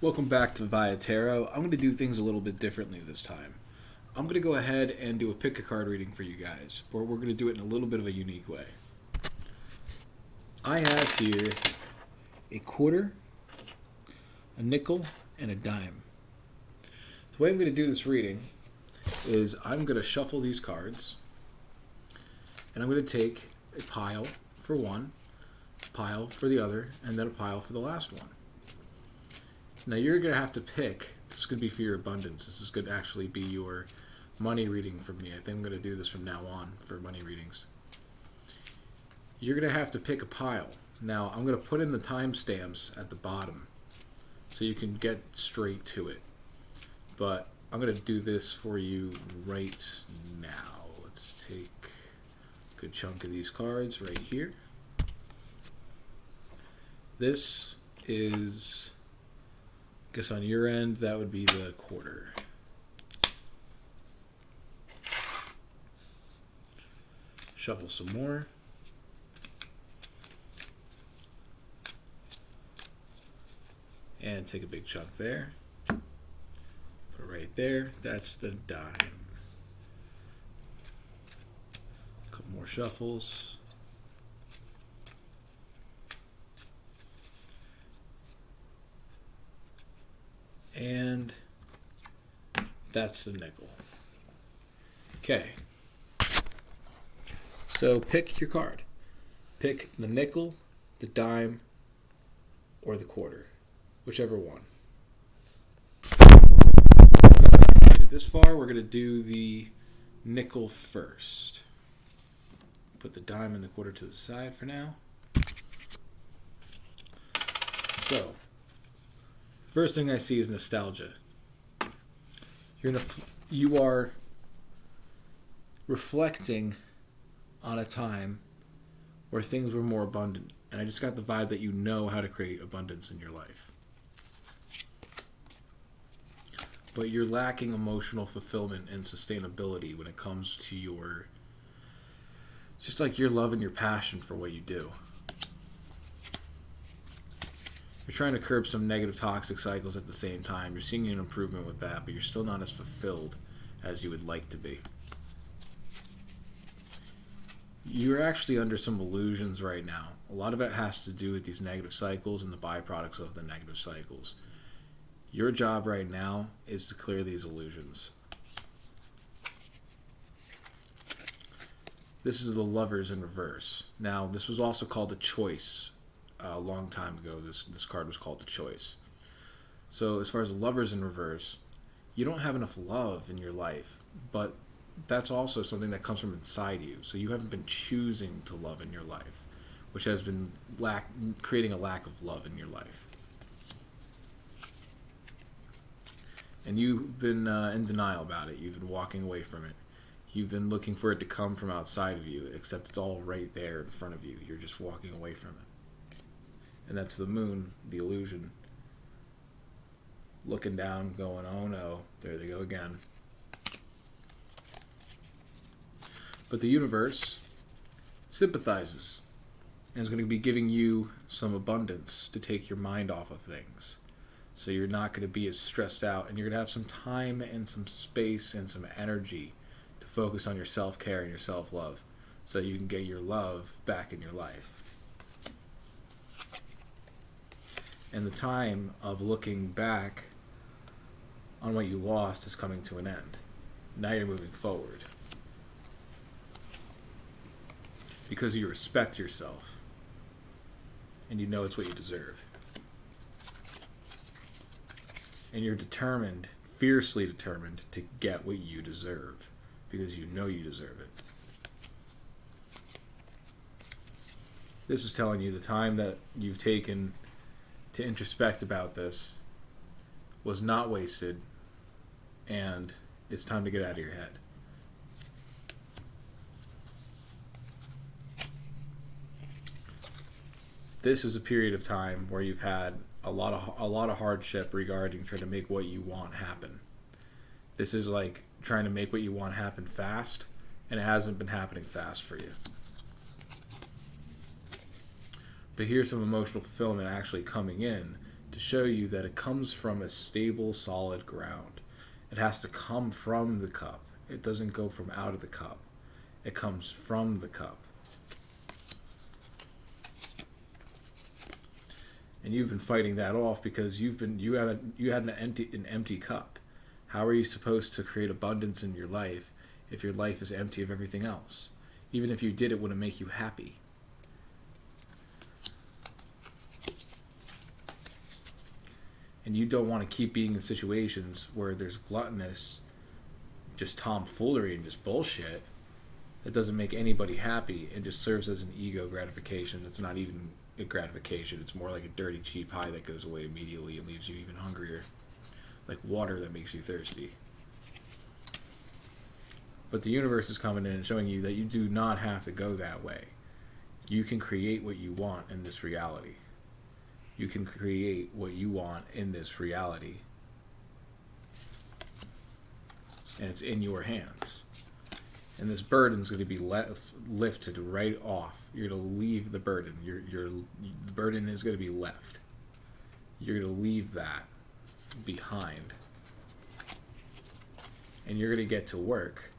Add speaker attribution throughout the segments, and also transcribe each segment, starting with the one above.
Speaker 1: Welcome back to VAIA-TAROT. I'm going to do things a little bit differently this time. I'm going to go ahead and do a pick a card reading for you guys, but we're going to do it in a little bit of a unique way. I have here a quarter, a nickel, and a dime. The way I'm going to do this reading is I'm going to shuffle these cards, and I'm going to take a pile for one, a pile for the other, and then a pile for the last one. Now you're going to have to pick, this is going to be for your abundance, this is going to actually be your money reading from me. I think I'm going to do this from now on for money readings. You're going to have to pick a pile. Now I'm going to put in the timestamps at the bottom so you can get straight to it. But I'm going to do this for you right now. Let's take a good chunk of these cards right here. This is, I guess on your end, that would be the quarter. Shuffle some more. And take a big chunk there. Put it right there. That's the dime. A couple more shuffles. And that's the nickel. Okay. So pick your card. Pick the nickel, the dime, or the quarter. Whichever one. This far, we're going to do the nickel first. Put the dime and the quarter to the side for now. So, first thing I see is nostalgia. You are reflecting on a time where things were more abundant. And I just got the vibe that you know how to create abundance in your life. But you're lacking emotional fulfillment and sustainability when it comes to your, just like your love and your passion for what you do. You're trying to curb some negative toxic cycles at the same time. You're seeing an improvement with that, but you're still not as fulfilled as you would like to be. You're actually under some illusions right now. A lot of it has to do with these negative cycles and the byproducts of the negative cycles. Your job right now is to clear these illusions. This is the Lovers in reverse. Now, this was also called the Choice. A long time ago, this card was called the Choice. So as far as the Lovers in reverse, you don't have enough love in your life, but that's also something that comes from inside you. So you haven't been choosing to love in your life, which has been creating a lack of love in your life. And you've been in denial about it. You've been walking away from it. You've been looking for it to come from outside of you, except it's all right there in front of you. You're just walking away from it. And that's the moon, the illusion. Looking down, going, oh no, there they go again. But the universe sympathizes and is going to be giving you some abundance to take your mind off of things. So you're not going to be as stressed out, and you're going to have some time and some space and some energy to focus on your self-care and your self-love so you can get your love back in your life. And the time of looking back on what you lost is coming to an end. Now you're moving forward. Because you respect yourself and you know it's what you deserve. And you're determined, fiercely determined, to get what you deserve because you know you deserve it. This is telling you the time that you've taken to introspect about this was not wasted, and it's time to get out of your head. This is a period of time where you've had a lot of hardship regarding trying to make what you want happen. This is like trying to make what you want happen fast, and it hasn't been happening fast for you. But here's some emotional fulfillment actually coming in to show you that it comes from a stable, solid ground. It has to come from the cup. It doesn't go from out of the cup. It comes from the cup. And you've been fighting that off because you had an empty cup. How are you supposed to create abundance in your life if your life is empty of everything else? Even if you did, it wouldn't make you happy. And you don't want to keep being in situations where there's gluttonous, just tomfoolery and just bullshit that doesn't make anybody happy and just serves as an ego gratification that's not even a gratification. It's more like a dirty, cheap high that goes away immediately and leaves you even hungrier. Like water that makes you thirsty. But the universe is coming in and showing you that you do not have to go that way. You can create what you want in this reality. You can create what you want in this reality. And it's in your hands. And this burden is going to be lifted right off. You're going to leave the burden. The burden is going to be left. You're going to leave that behind. And you're going to get to work.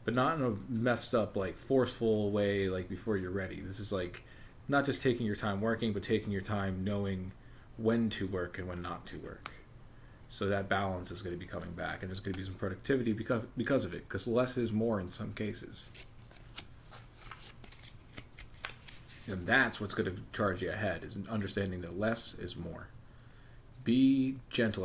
Speaker 1: But not in a messed up, like, forceful way, like, before you're ready. This is, like, not just taking your time working, but taking your time knowing when to work and when not to work. So that balance is going to be coming back, and there's going to be some productivity because of it, because less is more in some cases. And that's what's going to charge you ahead, is understanding that less is more. Be gentle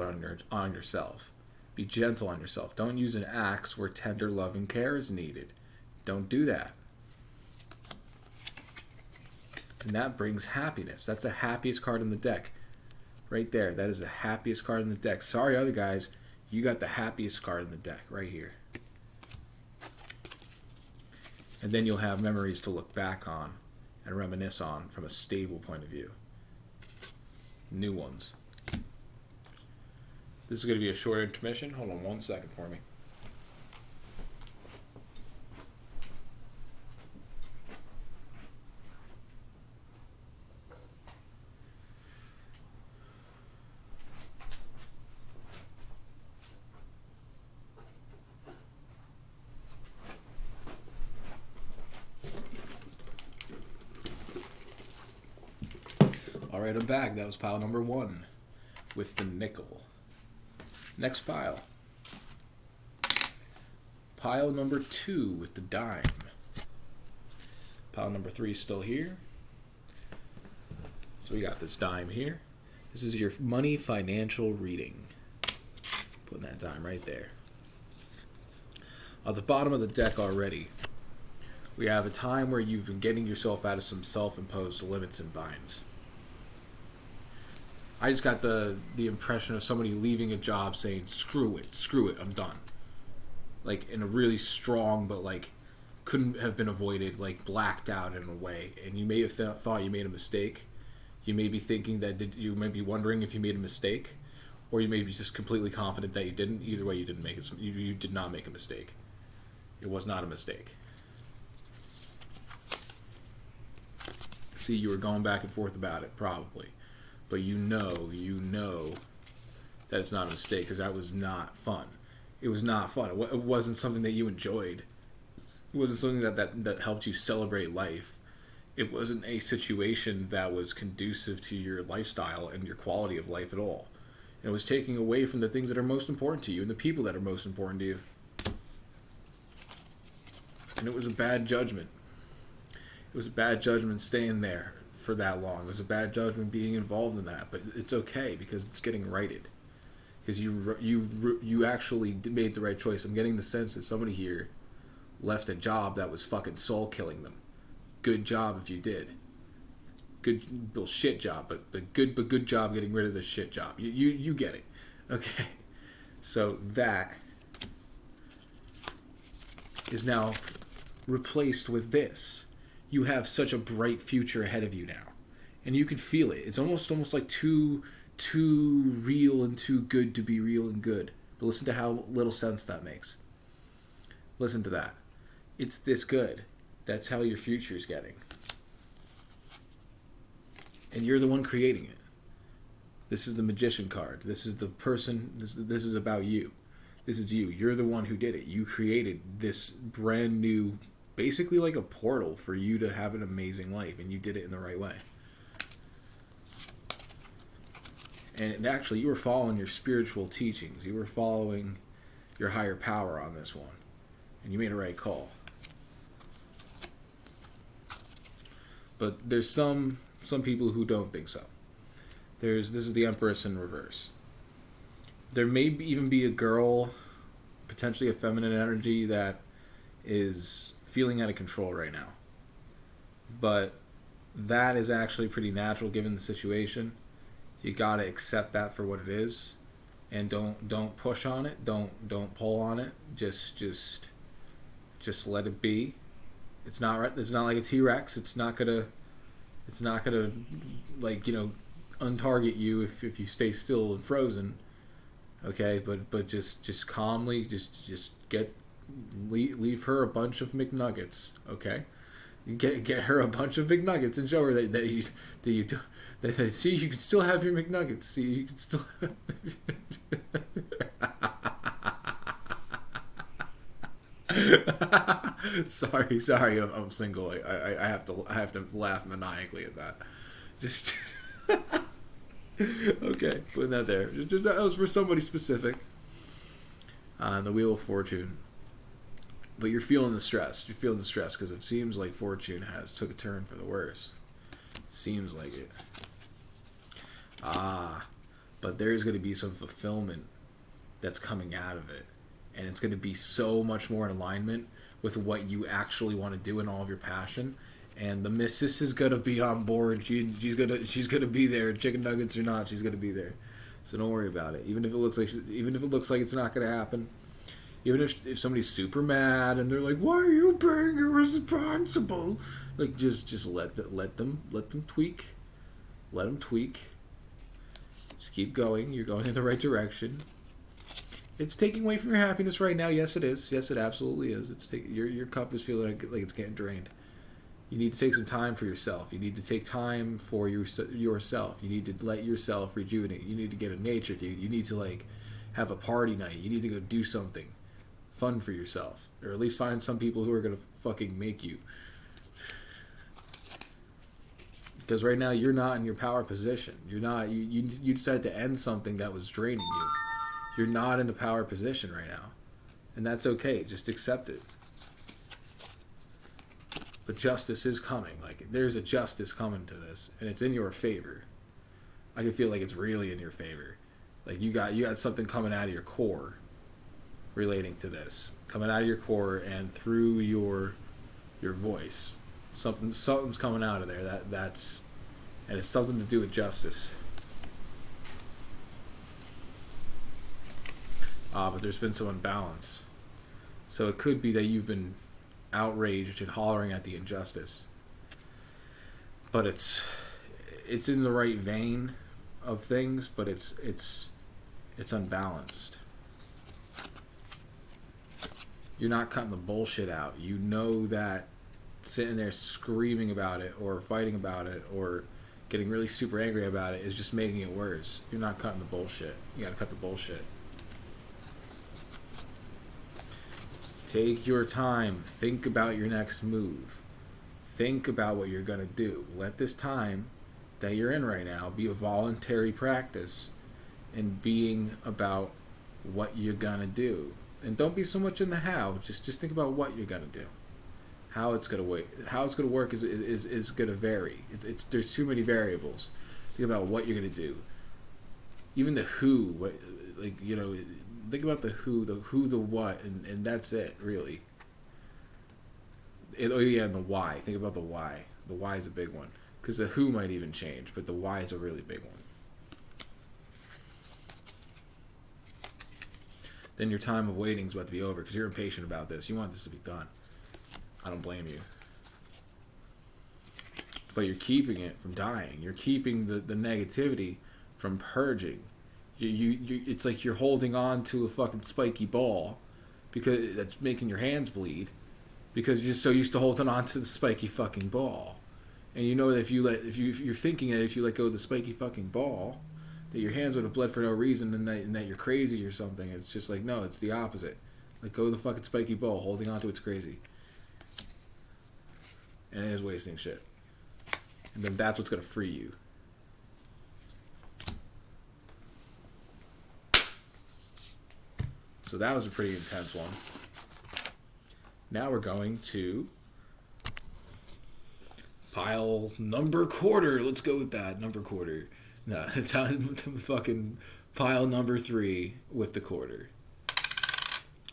Speaker 1: on yourself. Be gentle on yourself. Don't use an axe where tender love and care is needed. Don't do that. And that brings happiness. That's the happiest card in the deck. Right there. That is the happiest card in the deck. Sorry, other guys. You got the happiest card in the deck right here. And then you'll have memories to look back on and reminisce on from a stable point of view. New ones. This is going to be a short intermission. Hold on 1 second for me. All right, I'm back. That was pile number 1 with the nickel. Next pile. Pile number 2 with the dime. Pile number 3 is still here. So we got this dime here. This is your money financial reading. Putting that dime right there. At the bottom of the deck already, we have a time where you've been getting yourself out of some self-imposed limits and binds. I just got the impression of somebody leaving a job saying, screw it, I'm done. Like, in a really strong, but, like, couldn't have been avoided, like, blacked out in a way. And you may have thought you made a mistake. You may be thinking that, you may be wondering if you made a mistake. Or you may be just completely confident that you didn't. Either way, you didn't make it. You did not make a mistake. It was not a mistake. See, you were going back and forth about it, probably. But you know that it's not a mistake, because that was not fun. It was not fun. It wasn't something that you enjoyed. It wasn't something that helped you celebrate life. It wasn't a situation that was conducive to your lifestyle and your quality of life at all. And it was taking away from the things that are most important to you and the people that are most important to you. And it was a bad judgment. It was a bad judgment staying there for that long. It was a bad judgment being involved in that, but it's okay because it's getting righted. Because you actually made the right choice. I'm getting the sense that somebody here left a job that was fucking soul killing them. Good job if you did. Good bullshit job, but good job getting rid of the shit job. You get it. Okay. So that is now replaced with this. You have such a bright future ahead of you now. And you can feel it. It's almost like too real and too good to be real and good. But listen to how little sense that makes. Listen to that. It's this good. That's how your future's getting. And you're the one creating it. This is the Magician card. This is the person. This is about you. This is you. You're the one who did it. You created this brand new, basically like a portal for you to have an amazing life, and you did it in the right way. And actually, you were following your spiritual teachings. You were following your higher power on this one, and you made a right call. But there's some people who don't think so. This is the Empress in reverse. There may even be a girl, potentially a feminine energy, that is feeling out of control right now. But that is actually pretty natural given the situation. You gotta accept that for what it is, and don't push on it. Don't pull on it. Just let it be. It's not like a T-Rex. It's not gonna like, untarget you if you stay still and frozen. Okay, but just calmly just leave her a bunch of McNuggets. Okay, get her a bunch of McNuggets and show her that see, you can still have your McNuggets. See, you can still. sorry, I'm single. I have to laugh maniacally at that. Just okay, putting that there. Just that was for somebody specific. On the Wheel of Fortune. But you're feeling the stress. You're feeling the stress because it seems like Fortune has took a turn for the worse. Seems like it. But there's going to be some fulfillment that's coming out of it. And it's going to be so much more in alignment with what you actually want to do and all of your passion. And the missus is going to be on board. She's gonna be there. Chicken nuggets or not, she's going to be there. So don't worry about it. Even if it looks like it's not going to happen. Even if somebody's super mad and they're like, "Why are you being irresponsible?" Like just let them tweak. Let them tweak. Just keep going. You're going in the right direction. It's taking away from your happiness right now. Yes, it is. Yes, it absolutely is. Your cup is feeling like it's getting drained. You need to take some time for yourself. You need to take time for yourself. You need to let yourself rejuvenate. You need to get in nature, dude. You need to have a party night. You need to go do something fun for yourself, or at least find some people who are gonna fucking make you. Because right now you're not in your power position. You're not. You decided to end something that was draining you. You're not in a power position right now, and that's okay. Just accept it. But justice is coming. There's a justice coming to this, and it's in your favor. I can feel like it's really in your favor. You got something coming out of your core relating to this, coming out of your core and through your voice. Something's coming out of there. That's and it's something to do with justice. But there's been some imbalance. So it could be that you've been outraged and hollering at the injustice. But it's in the right vein of things, but it's unbalanced. You're not cutting the bullshit out. You know that sitting there screaming about it or fighting about it or getting really super angry about it is just making it worse. You're not cutting the bullshit. You gotta cut the bullshit. Take your time. Think about your next move. Think about what you're gonna do. Let this time that you're in right now be a voluntary practice in being about what you're gonna do. And don't be so much in the how. Just think about what you're gonna do. How it's gonna work is gonna vary. There's too many variables. Think about what you're gonna do. Even the who, think about the who, the what, and that's it really. And the why. Think about the why. The why is a big one because the who might even change, but the why is a really big one. Then your time of waiting is about to be over because you're impatient about this. You want this to be done. I don't blame you. But you're keeping it from dying. You're keeping the negativity from purging. It's like you're holding on to a fucking spiky ball because that's making your hands bleed because you're just so used to holding on to the spiky fucking ball. And you know that if you're thinking that if you let go of the spiky fucking ball, that your hands would have bled for no reason and that you're crazy or something. It's just like, no, it's the opposite. Like, go to the fucking spiky bowl. Holding onto it's crazy. And it is wasting shit. And then that's what's going to free you. So that was a pretty intense one. Now we're going to pile number quarter. Let's go with that. Number quarter. No, it's time to fucking pile number 3 with the quarter.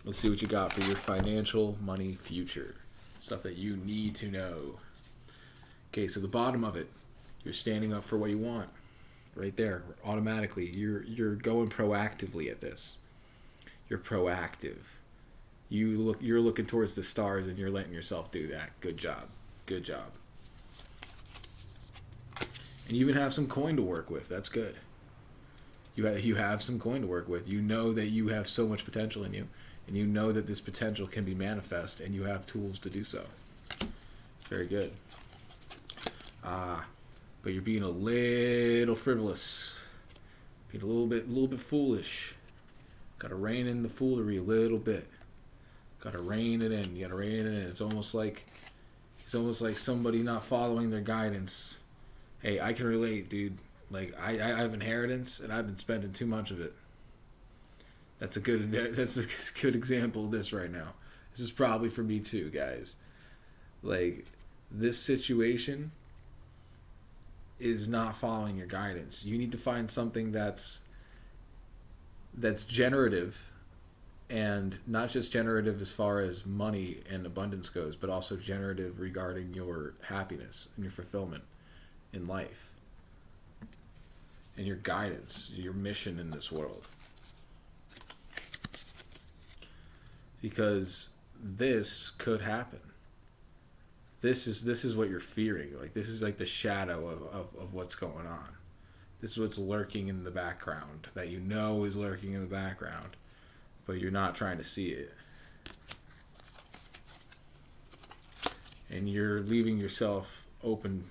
Speaker 1: Let's see what you got for your financial money future. Stuff that you need to know. Okay, so the bottom of it, you're standing up for what you want. Right there, automatically. You're going proactively at this. You're proactive. You're looking towards the stars and you're letting yourself do that. Good job. Good job. And you even have some coin to work with. That's good. You have some coin to work with. You know that you have so much potential in you. And you know that this potential can be manifest. And you have tools to do so. Very good. But you're being a little frivolous. Being a little bit foolish. Gotta rein in the foolery a little bit. Gotta rein it in. You gotta rein it in. It's almost like somebody not following their guidance. Hey, I can relate, dude. Like, I have inheritance, and I've been spending too much of it. That's a good example of this right now. This is probably for me too, guys. Like, this situation is not following your guidance. You need to find something that's generative, and not just generative as far as money and abundance goes, but also generative regarding your happiness and your fulfillment in life and your guidance, your mission in this world. Because this could happen. This is what you're fearing. Like, this is like the shadow of what's going on. This is what's lurking in the background, that you know is lurking in the background, but you're not trying to see it. And you're leaving yourself open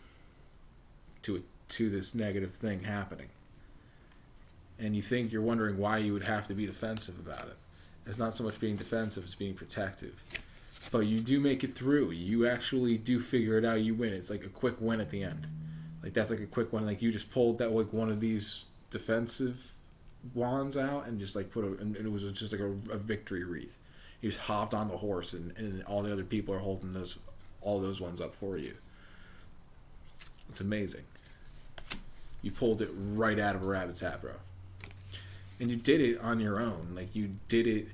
Speaker 1: to this negative thing happening. And you're wondering why you would have to be defensive about it. It's not so much being defensive, it's being protective. But you do make it through. You actually do figure it out. You win. It's like a quick win at the end. Like, that's like a quick one. Like, you just pulled that, like, one of these defensive wands out and just, like, and it was just like a victory wreath. You just hopped on the horse, and all the other people are holding all those ones up for you. It's amazing. You pulled it right out of a rabbit's hat, bro. And you did it on your own. Like, you did it,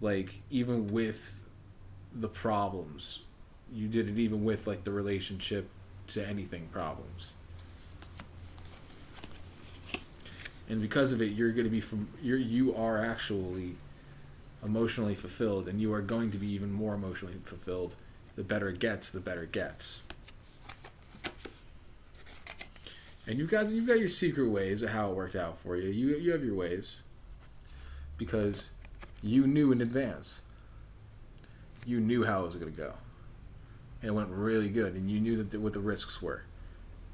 Speaker 1: like, even with the problems. You did it even with, like, the relationship to anything problems. And because of it, you're going to be you are actually emotionally fulfilled, and you are going to be even more emotionally fulfilled. The better it gets, the better it gets. And you've got your secret ways of how it worked out for you. You have your ways because you knew in advance. You knew how it was going to go. And it went really good, and you knew what the risks were.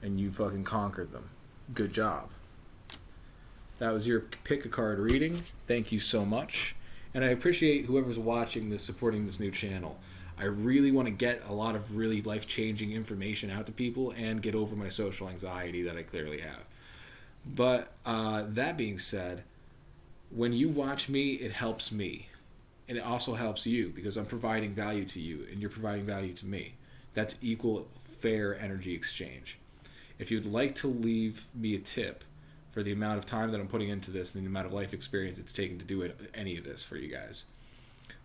Speaker 1: And you fucking conquered them. Good job. That was your pick a card reading. Thank you so much. And I appreciate whoever's watching this, supporting this new channel. I really want to get a lot of really life-changing information out to people and get over my social anxiety that I clearly have. But that being said, when you watch me, it helps me. And it also helps you because I'm providing value to you and you're providing value to me. That's equal, fair energy exchange. If you'd like to leave me a tip for the amount of time that I'm putting into this and the amount of life experience it's taken to do any of this for you guys,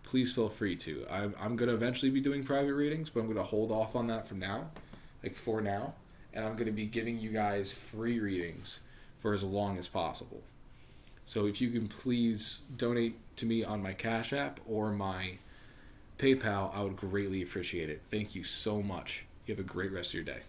Speaker 1: please feel free to. I'm going to eventually be doing private readings, but I'm going to hold off on that for now. And I'm going to be giving you guys free readings for as long as possible. So if you can please donate to me on my Cashapp or my PayPal, I would greatly appreciate it. Thank you so much. You have a great rest of your day.